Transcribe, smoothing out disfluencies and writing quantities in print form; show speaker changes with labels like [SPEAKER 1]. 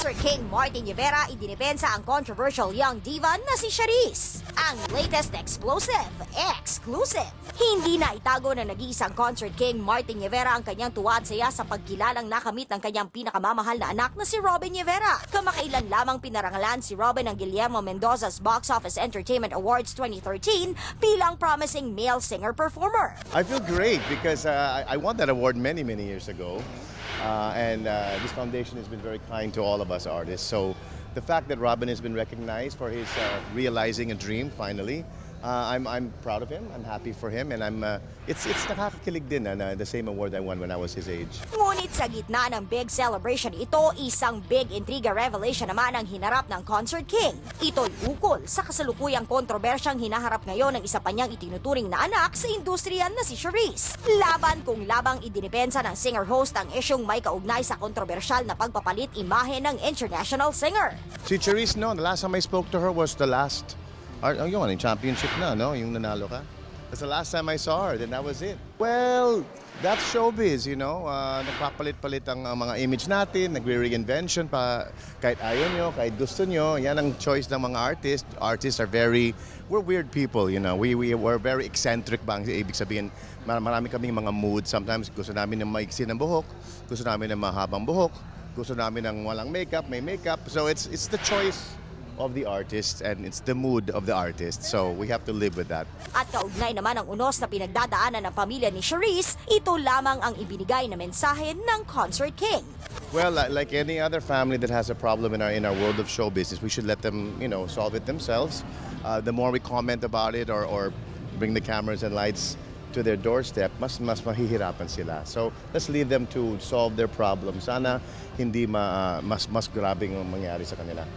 [SPEAKER 1] Concert King Martin Rivera idinipensa ang controversial young diva na si Charisse. Ang latest exclusive. Hindi na itago na nag-iisang Concert King Martin Rivera ang kanyang tuwa at saya sa pagkilalang nakamit ng kanyang pinakamamahal na anak na si Robin Rivera. Kamakailan lamang pinarangalan si Robin ng Guillermo Mendoza's Box Office Entertainment Awards 2013 bilang Promising Male Singer-Performer.
[SPEAKER 2] I feel great because I won that award many years ago. This foundation has been very kind to all of us artists. So the fact that Robin has been recognized for his realizing a dream finally, I'm proud of him. I'm happy for him, and it's nakakakilig din na the same award I won when I was his age.
[SPEAKER 1] Ngunit sa gitna ng big celebration ito, isang big intriga revelation naman ang hinarap ng Concert King. Ito'y ukol sa kasalukuyang kontrobersyang hinaharap ngayon ng isa pa niyang itinuturing na anak sa industriya na si Charisse. Laban kung labang idinipensa ng singer-host ang isyong may kaugnay sa kontrobersyal na pagpapalit imahe ng international singer.
[SPEAKER 2] Si Charisse, no, the last time I spoke to her was the last, yung championship na, no, yung nanalo ka. That's the last time I saw her, then that was it. Well, that's showbiz, you know. Nagpapalit-palit ang mga image natin, nagre-reinvention pa. Kahit ayaw nyo, kahit gusto nyo, yan ang choice ng mga artists. Artists are we're weird people, you know. We're very eccentric ba ang ibig sabihin. Marami kaming mga mood. Sometimes gusto namin ng maiksi ng buhok, gusto namin ng mahabang buhok, gusto namin ng walang makeup, may makeup. So it's the choice of the artist and it's the mood of the artist. So we have to live with that.
[SPEAKER 1] At kaugnay naman ang unos na pinagdadaanan ng pamilya ni Charisse, ito lamang ang ibinigay na mensahe ng Concert King.
[SPEAKER 2] Well, like any other family that has a problem in our world of show business, we should let them, solve it themselves. The more we comment about it or bring the cameras and lights to their doorstep, mas mahihirapan sila. So let's leave them to solve their problems. Sana hindi mas grabing mangyari sa kanila.